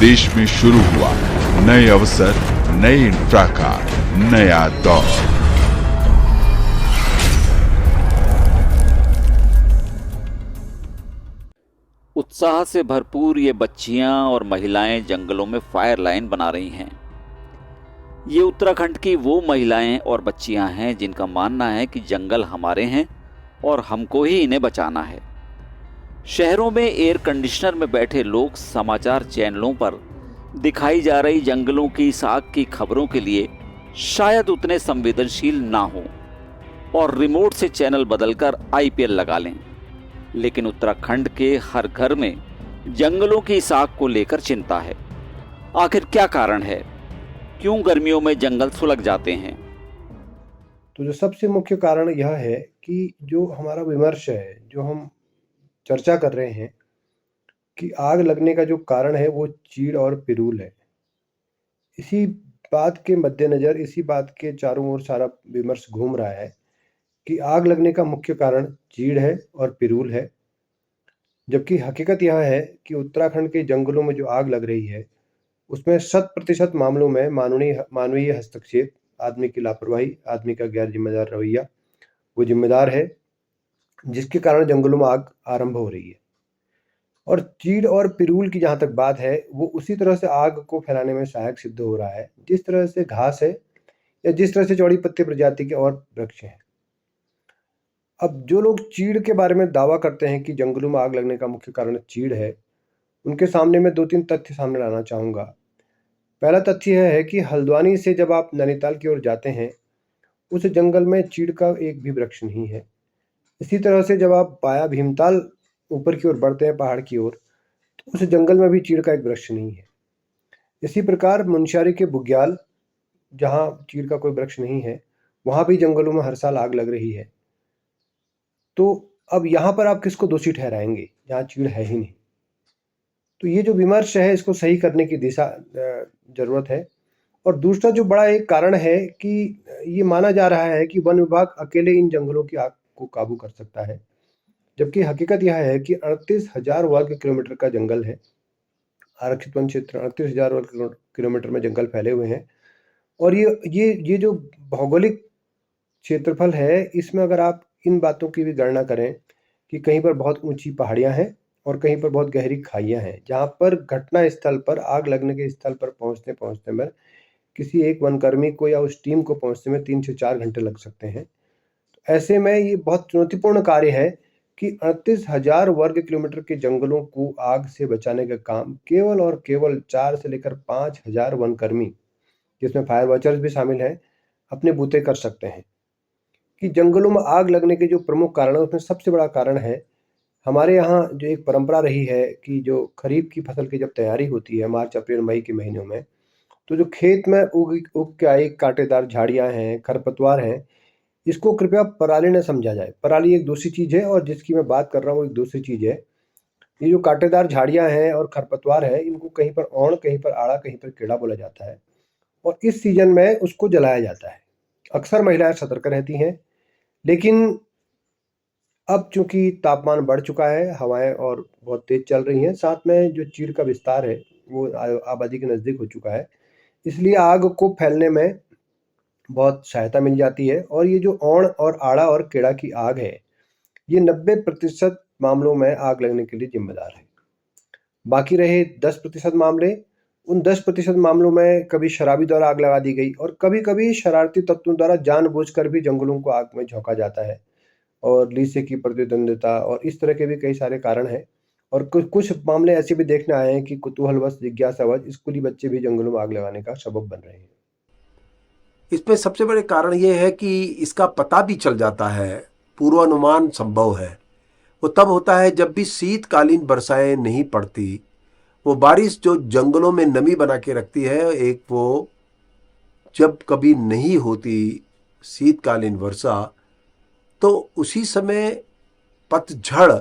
देश में शुरू हुआ नए अवसर, नए इंफ्रा का नया दौर। उत्साह से भरपूर ये बच्चियां और महिलाएं जंगलों में फायर लाइन बना रही हैं। ये उत्तराखंड की वो महिलाएं और बच्चियां हैं जिनका मानना है कि जंगल हमारे हैं और हमको ही इन्हें बचाना है। शहरों में एयर कंडीशनर में बैठे लोग समाचार चैनलों पर दिखाई जा रही जंगलों की इस आग की खबरों के लिए शायद उतने संवेदनशील ना हो और रिमोट से चैनल बदलकर आईपीएल लगा लें, लेकिन उत्तराखंड के हर घर में जंगलों की इस आग को लेकर चिंता है। आखिर क्या कारण है? क्यों गर्मियों में जंगल सुलग जाते हैं? तो जो सबसे मुख्य कारण यह है कि जो हमारा विमर्श है, जो हम चर्चा कर रहे हैं कि आग लगने का जो कारण है वो चीड़ और पिरूल है। इसी बात के मद्देनज़र, इसी बात के चारों ओर सारा विमर्श घूम रहा है कि आग लगने का मुख्य कारण चीड़ है और पिरूल है। जबकि हकीकत यह है कि उत्तराखंड के जंगलों में जो आग लग रही है, उसमें 100% मामलों में मानवीय हस्तक्षेप, आदमी की लापरवाही, आदमी का गैर जिम्मेदार रवैया वो जिम्मेदार है, जिसके कारण जंगलों में आग आरंभ हो रही है। और चीड़ और पिरूल की जहाँ तक बात है, वो उसी तरह से आग को फैलाने में सहायक सिद्ध हो रहा है जिस तरह से घास है या जिस तरह से चौड़ी पत्ती प्रजाति के और वृक्ष हैं। अब जो लोग चीड़ के बारे में दावा करते हैं कि जंगलों में आग लगने का मुख्य कारण चीड़ है, उनके सामने मैं 2-3 तथ्य सामने लाना चाहूँगा। पहला तथ्य यह है कि हल्द्वानी से जब आप नैनीताल की ओर जाते हैं, उस जंगल में चीड़ का एक भी वृक्ष नहीं है। इसी तरह से जब आप वाया भीमताल ऊपर की ओर बढ़ते हैं पहाड़ की ओर, तो उस जंगल में भी चीड़ का एक वृक्ष नहीं है। इसी प्रकार मुनस्यारी के बुग्याल, जहाँ चीड़ का कोई वृक्ष नहीं है, वहाँ भी जंगलों में हर साल आग लग रही है। तो अब यहाँ पर आप किसको दोषी ठहराएंगे जहाँ चीड़ है ही नहीं? तो ये जो विमर्श है, इसको सही करने की दिशा ज़रूरत है। और दूसरा जो बड़ा एक कारण है कि ये माना जा रहा है कि वन विभाग अकेले इन जंगलों की आग को काबू कर सकता है, जबकि हकीकत यह है कि 38,000 वर्ग किलोमीटर का जंगल है। आरक्षित वन क्षेत्र 38,000 वर्ग किलोमीटर में जंगल फैले हुए हैं। और ये जो भौगोलिक क्षेत्रफल है, इसमें अगर आप इन बातों की भी गणना करें कि कहीं पर बहुत ऊंची पहाड़ियां हैं और कहीं पर बहुत गहरी खाइयां हैं, जहां पर घटना स्थल पर, आग लगने के स्थल पर पहुंचते पहुंचते में किसी एक वनकर्मी को या उस टीम को पहुंचने में 3 से 4 घंटे लग सकते हैं। तो ऐसे में ये बहुत चुनौतीपूर्ण कार्य है कि 38,000 वर्ग किलोमीटर के जंगलों को आग से बचाने का काम केवल और केवल 4 से लेकर 5,000 वनकर्मी, जिसमें फायर वॉचर्स भी शामिल हैं, अपने बूते कर सकते हैं। कि जंगलों में आग लगने के जो प्रमुख कारण है, उसमें सबसे बड़ा कारण है, हमारे यहाँ जो एक परंपरा रही है कि जो खरीफ की फसल की जब तैयारी होती है मार्च अप्रैल मई के महीनों में, तो जो खेत में उग के आई कांटेदार झाड़ियाँ हैं, खरपतवार हैं, इसको कृपया पराली न समझा जाए। पराली एक दूसरी चीज़ है और जिसकी मैं बात कर रहा हूँ वो एक दूसरी चीज़ है। ये जो कांटेदार झाड़ियाँ हैं और खरपतवार है, इनको कहीं पर औंड़, कहीं पर आड़ा, कहीं पर कीड़ा बोला जाता है और इस सीजन में उसको जलाया जाता है। अक्सर महिलाएं सतर्क रहती हैं, लेकिन अब चूंकि तापमान बढ़ चुका है, हवाएं और बहुत तेज चल रही हैं, साथ में जो चीड़ का विस्तार है वो आबादी के नज़दीक हो चुका है, इसलिए आग को फैलने में बहुत सहायता मिल जाती है। और ये जो औंड़ और आड़ा और कीड़ा की आग है, ये 90% मामलों में आग लगने के लिए जिम्मेदार है। बाकी रहे 10% मामले, उन 10% मामलों में कभी शराबी द्वारा आग लगा दी गई और कभी कभी शरारती तत्वों द्वारा जानबूझकर भी जंगलों को आग में झोंका जाता है, और लीसे की प्रतिद्वंदिता और इस तरह के भी कई सारे कारण हैं। और कुछ मामले ऐसे भी देखने आए हैं कि कुतूहलवश, जिज्ञासावश स्कूली बच्चे भी जंगलों में आग लगाने का सबब बन रहे हैं। इसमें सबसे बड़े कारण ये है कि इसका पता भी चल जाता है, पूर्वानुमान संभव है। वो तब होता है जब भी शीतकालीन वर्षाएं नहीं पड़ती। वो बारिश जो जंगलों में नमी बना के रखती है, एक वो जब कभी नहीं होती शीतकालीन वर्षा, तो उसी समय पतझड़,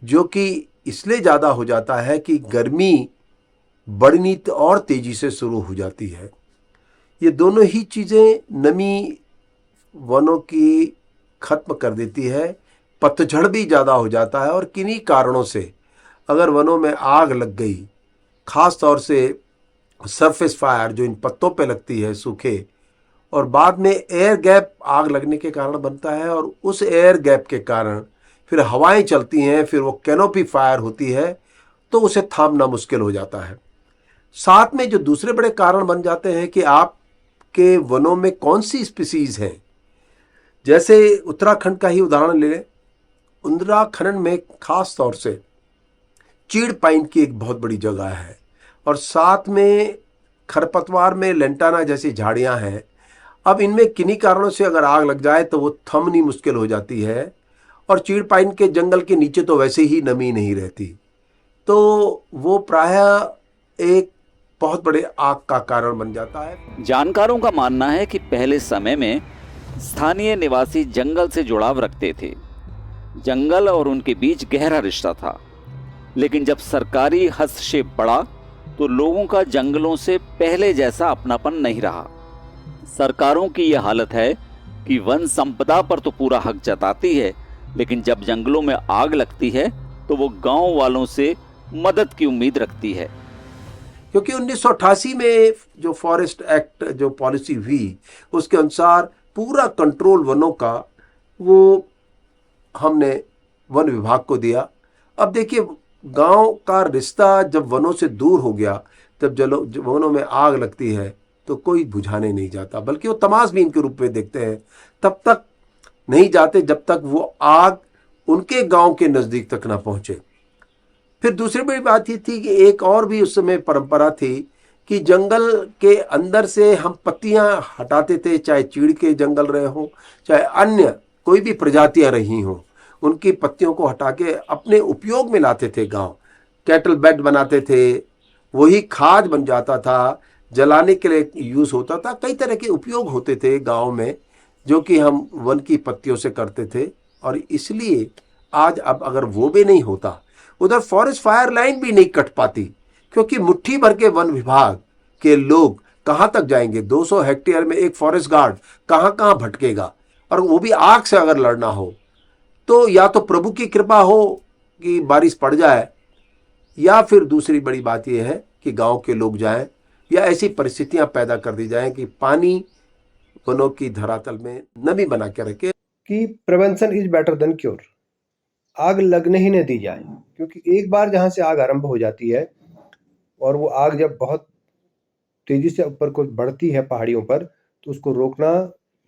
जो कि इसलिए ज़्यादा हो जाता है कि गर्मी बढ़नी और तेज़ी से शुरू हो जाती है। ये दोनों ही चीज़ें नमी वनों की खत्म कर देती है। पतझड़ भी ज़्यादा हो जाता है और किन्हीं कारणों से अगर वनों में आग लग गई ख़ास तौर से सरफेस फायर जो इन पत्तों पे लगती है सूखे, और बाद में एयर गैप आग लगने के कारण बनता है, और उस एयर गैप के कारण फिर हवाएं चलती हैं, फिर वो कैनोपी फायर होती है, तो उसे थामना मुश्किल हो जाता है। साथ में जो दूसरे बड़े कारण बन जाते हैं कि आपके वनों में कौन सी स्पीसीज हैं। जैसे उत्तराखंड का ही उदाहरण ले लें, उत्तराखंड में खास तौर से चीड़ पाइन की एक बहुत बड़ी जगह है, और साथ में खरपतवार में लेंटाना जैसी झाड़ियां हैं। अब इनमें किन्हीं कारणों से अगर आग लग जाए तो वो थमनी मुश्किल हो जाती है, और चीड़ पाइन के जंगल के नीचे तो वैसे ही नमी नहीं रहती, तो वो प्रायः एक बहुत बड़े आग का कारण बन जाता है। जानकारों का मानना है कि पहले समय में स्थानीय निवासी जंगल से जुड़ाव रखते थे। जंगल और उनके बीच गहरा रिश्ता था, लेकिन जब सरकारी हस्तक्षेप बढ़ा तो लोगों का जंगलों से पहले जैसा अपनापन नहीं रहा। सरकारों की यह हालत है कि वन संपदा पर तो पूरा हक जताती है, लेकिन जब जंगलों में आग लगती है तो वो गांव वालों से मदद की उम्मीद रखती है। क्योंकि 1988 में जो फॉरेस्ट एक्ट जो पॉलिसी हुई, उसके अनुसार पूरा कंट्रोल वनों का वो हमने वन विभाग को दिया। अब देखिए, गांव का रिश्ता जब वनों से दूर हो गया, तब जब वनों में आग लगती है तो कोई बुझाने नहीं जाता, बल्कि वो तमाशबीन के रूप में देखते हैं। तब तक नहीं जाते जब तक वो आग उनके गांव के नज़दीक तक ना पहुंचे। फिर दूसरी बड़ी बात ये थी कि एक और भी उस समय परंपरा थी कि जंगल के अंदर से हम पत्तियां हटाते थे, चाहे चीड़ के जंगल रहे हों, चाहे अन्य कोई भी प्रजातियां रही हों, उनकी पत्तियों को हटा के अपने उपयोग में लाते थे। गांव कैटल बेड बनाते थे, वही खाद बन जाता था, जलाने के लिए यूज़ होता था। कई तरह के उपयोग होते थे गांव में, जो कि हम वन की पत्तियों से करते थे। और इसलिए आज अब अगर वो भी नहीं होता, उधर फॉरेस्ट फायर लाइन भी नहीं कट पाती, क्योंकि मुट्ठी भर के वन विभाग के लोग कहाँ तक जाएंगे। 200 हेक्टेयर में एक फॉरेस्ट गार्ड कहाँ कहाँ भटकेगा, और वो भी आग से अगर लड़ना हो तो या तो प्रभु की कृपा हो कि बारिश पड़ जाए, या फिर दूसरी बड़ी बात यह है कि गांव के लोग जाएं, या ऐसी परिस्थितियां पैदा कर दी जाएं कि पानी वनों की धरातल में नमी बना के रखे। कि prevention is better than cure. आग लगने ही न दी जाए, क्योंकि एक बार जहाँ से आग आरंभ हो जाती है और वो आग जब बहुत तेजी से ऊपर को बढ़ती है पहाड़ियों पर, तो उसको रोकना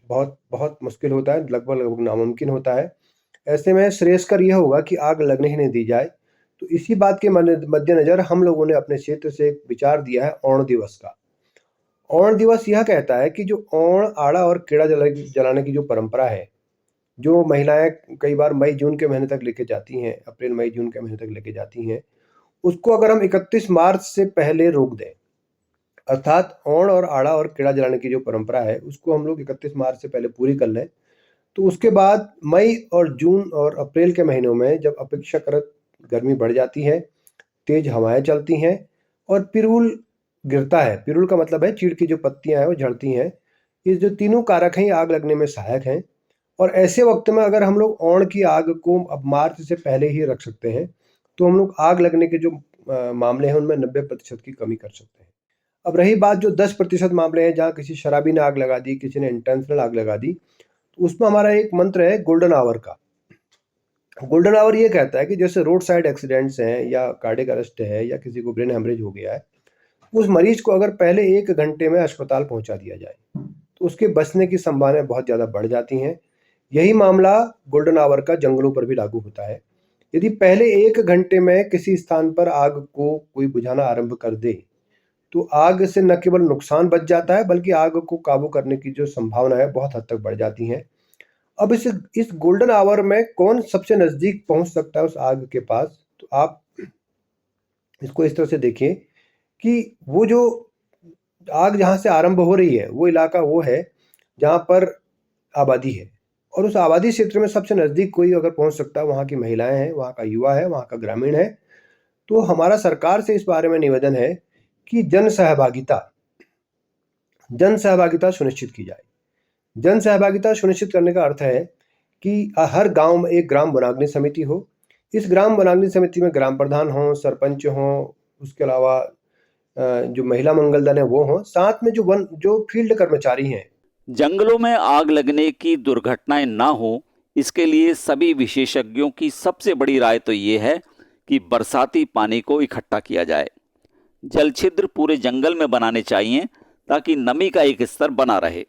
बहुत बहुत मुश्किल होता है, लगभग नामुमकिन होता है। ऐसे में श्रेयस्कर यह होगा कि आग लगने ही नहीं दी जाए। तो इसी बात के मद्देनजर हम लोगों ने अपने क्षेत्र से एक विचार दिया है ओण दिवस का। ओण दिवस यह कहता है कि जो ओण, आड़ा और कीड़ा जलाने की जो परंपरा है, जो महिलाएं कई बार मई जून के महीने तक लेके जाती हैं, अप्रैल मई जून के महीने तक लेके जाती हैं, उसको अगर हम 31 मार्च से पहले रोक दें, अर्थात ओण और आड़ा और कीड़ा जलाने की जो परंपरा है उसको हम लोग 31 मार्च से पहले पूरी कर लें, तो उसके बाद मई और जून और अप्रैल के महीनों में जब अपेक्षाकृत गर्मी बढ़ जाती है, तेज हवाएं चलती हैं और पिरूल गिरता है, पिरूल का मतलब है चीड़ की जो पत्तियां हैं वो झड़ती हैं, ये जो तीनों कारक हैं आग लगने में सहायक हैं। और ऐसे वक्त में अगर हम लोग ओण की आग को अब मार्च से पहले ही रख सकते हैं, तो हम लोग आग लगने के जो मामले हैं उनमें 90% की कमी कर सकते हैं। अब रही बात जो 10% मामले हैं जहाँ किसी शराबी ने आग लगा दी, किसी ने इंटेंशनल आग लगा दी, तो उसमें हमारा एक मंत्र है गोल्डन आवर का। गोल्डन आवर ये कहता है कि जैसे रोड साइड एक्सीडेंट्स हैं या कार्डियक अरेस्ट है या किसी को ब्रेन हेमरेज हो गया है, उस मरीज को अगर पहले 1 घंटे में अस्पताल पहुंचा दिया जाए तो उसके बचने की संभावनाएं बहुत ज़्यादा बढ़ जाती हैं। यही मामला गोल्डन आवर का जंगलों पर भी लागू होता है। यदि पहले 1 घंटे में किसी स्थान पर आग को कोई बुझाना आरंभ कर दे, तो आग से न केवल नुकसान बच जाता है, बल्कि आग को काबू करने की जो संभावना है बहुत हद तक बढ़ जाती है। अब इस गोल्डन आवर में कौन सबसे नज़दीक पहुंच सकता है उस आग के पास, तो आप इसको इस तरह से देखिए कि वो जो आग जहाँ से आरंभ हो रही है वो इलाका वो है जहाँ पर आबादी है, और उस आबादी क्षेत्र में सबसे नज़दीक कोई अगर पहुंच सकता है, वहाँ की महिलाएं हैं, वहाँ का युवा है, वहाँ का ग्रामीण है। तो हमारा सरकार से इस बारे में निवेदन है कि जन सहभागिता सुनिश्चित की जाए। जन सहभागिता सुनिश्चित करने का अर्थ है कि हर गांव में एक ग्राम वनाग्नि समिति हो। इस ग्राम वनाग्नि समिति में ग्राम प्रधान हों, सरपंच हों, उसके अलावा जो महिला मंगल दल है वो हों, साथ में जो फील्ड कर्मचारी हैं। जंगलों में आग लगने की दुर्घटनाएं ना हो, इसके लिए सभी विशेषज्ञों की सबसे बड़ी राय तो ये है कि बरसाती पानी को इकट्ठा किया जाए। जल छिद्र पूरे जंगल में बनाने चाहिए ताकि नमी का एक स्तर बना रहे।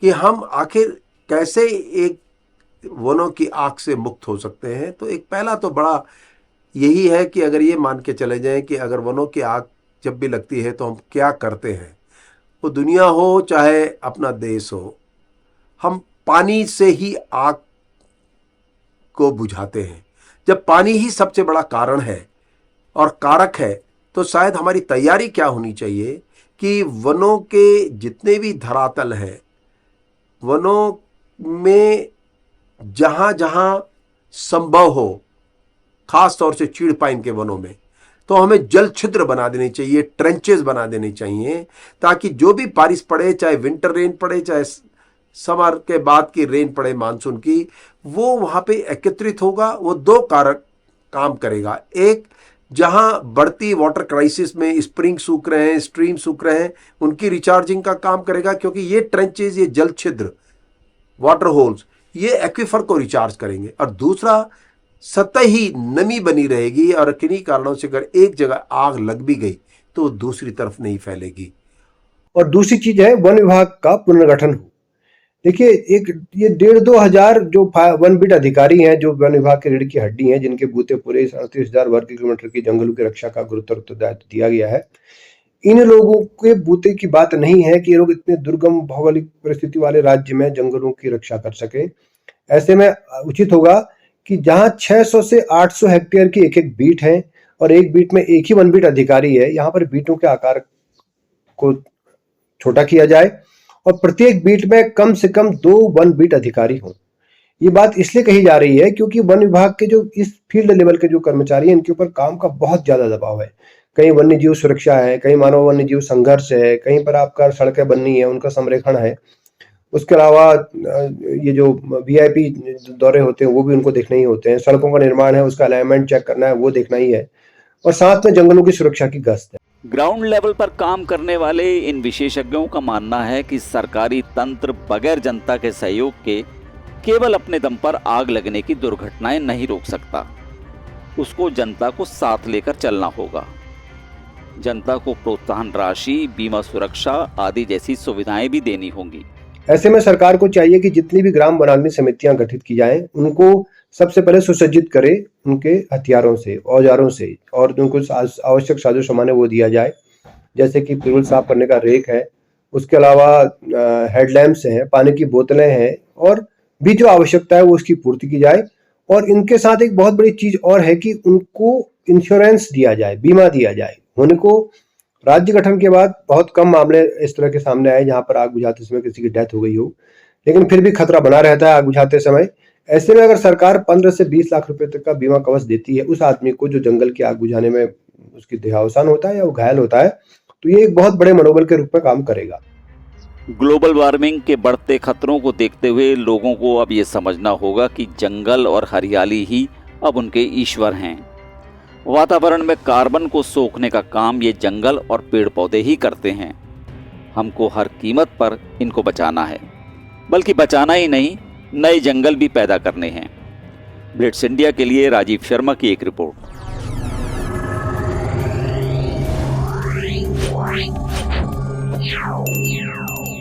कि हम आखिर कैसे एक वनों की आग से मुक्त हो सकते हैं, तो एक पहला तो बड़ा यही है कि अगर ये मान के चले जाएं कि अगर वनों की आग जब भी लगती है तो हम क्या करते हैं। वो दुनिया हो चाहे अपना देश हो, हम पानी से ही आग को बुझाते हैं। जब पानी ही सबसे बड़ा कारण है और कारक है, तो शायद हमारी तैयारी क्या होनी चाहिए कि वनों के जितने भी धरातल हैं, वनों में जहाँ जहाँ संभव हो, खास तौर से चीड़ पाइन के वनों में, तो हमें जल छिद्र बना देने चाहिए, ट्रेंचेस बना देने चाहिए, ताकि जो भी बारिश पड़े, चाहे विंटर रेन पड़े, चाहे समर के बाद की रेन पड़े मानसून की, वो वहाँ पे एकत्रित होगा। वो दो कारक काम करेगा। एक, जहाँ बढ़ती वाटर क्राइसिस में स्प्रिंग सूख रहे हैं, स्ट्रीम सूख रहे हैं, उनकी रिचार्जिंग का काम करेगा, क्योंकि ये ट्रेंचेस, ये जल छिद्र, वाटर होल्स, ये एक्वीफर को रिचार्ज करेंगे। और दूसरा, सतही नमी बनी रहेगी और किन्हीं कारणों से अगर एक जगह आग लग भी गई तो दूसरी तरफ नहीं फैलेगी। और दूसरी चीज है वन विभाग का पुनर्गठन हो। देखिए, एक ये 1,500-2 हजार जो वन बिट अधिकारी हैं, जो वन विभाग के रीढ़ की हड्डी हैं, जिनके बूते पूरे 38,000 वर्ग किलोमीटर की जंगलों की रक्षा का गुरुतर उत्तरदायित्व दिया गया है, इन लोगों के बूते की बात नहीं है कि ये लोग इतने दुर्गम भौगोलिक परिस्थिति वाले राज्य में जंगलों की रक्षा कर सके। ऐसे में उचित होगा कि जहां 600 से 800 हेक्टेयर की एक एक बीट है और एक बीट में एक ही वन बीट अधिकारी है, यहाँ पर बीटों के आकार को छोटा किया जाए और प्रत्येक बीट में कम से कम 2 वन बीट अधिकारी हों। ये बात इसलिए कही जा रही है क्योंकि वन विभाग के जो इस फील्ड लेवल के जो कर्मचारी हैं, इनके ऊपर काम का बहुत ज्यादा दबाव है। कहीं वन्य जीव सुरक्षा है, कहीं मानव वन्य जीव संघर्ष है, कहीं पर आपका सड़कें बननी है, उनका संरेखण है। उसके अलावा ये जो वीआईपी दौरे होते हैं वो भी उनको देखने ही होते हैं। सड़कों का निर्माण है, उसका अलाइनमेंट चेक करना है, वो देखना ही है। और साथ में जंगलों की सुरक्षा की गश्त है। ग्राउंड लेवल पर काम करने वाले इन विशेषज्ञों का मानना है कि सरकारी तंत्र बगैर जनता के सहयोग के केवल अपने दम पर आग लगने की दुर्घटनाएं नहीं रोक सकता। उसको जनता को साथ लेकर चलना होगा। जनता को प्रोत्साहन राशि, बीमा सुरक्षा आदि जैसी सुविधाएं भी देनी होंगी। ऐसे में सरकार को चाहिए कि जितनी भी ग्राम वनाग्नि समितियां गठित की जाएं, उनको सबसे पहले सुसज्जित करे उनके हथियारों से, औजारों से, और उनको आवश्यक साजो सामान वो दिया जाए, जैसे कि पिरुल साफ करने का रेक है, उसके अलावा हेडलैम्प्स हैं, पानी की बोतलें हैं, और भी जो आवश्यकता है वो उसकी पूर्ति की जाए। और इनके साथ एक बहुत बड़ी चीज और है कि उनको इंश्योरेंस दिया जाए, बीमा दिया जाए। उनको राज्य गठन के बाद बहुत कम मामले इस तरह के सामने आए जहां पर आग बुझाते समय किसी की डेथ हो गई हो, लेकिन फिर भी खतरा बना रहता है आग बुझाते समय। ऐसे में अगर सरकार 15 से 20 लाख रुपए तक का बीमा कवच देती है उस आदमी को जो जंगल की आग बुझाने में उसकी देहावसान होता है या वो घायल होता है, तो ये एक बहुत बड़े मनोबल के रूप में काम करेगा। ग्लोबल वार्मिंग के बढ़ते खतरों को देखते हुए लोगों को अब ये समझना होगा कि जंगल और हरियाली ही अब उनके ईश्वर हैं। वातावरण में कार्बन को सोखने का काम ये जंगल और पेड़ पौधे ही करते हैं। हमको हर कीमत पर इनको बचाना है, बल्कि बचाना ही नहीं, नए जंगल भी पैदा करने हैं। ब्लिट्स इंडिया के लिए राजीव शर्मा की एक रिपोर्ट। Meow.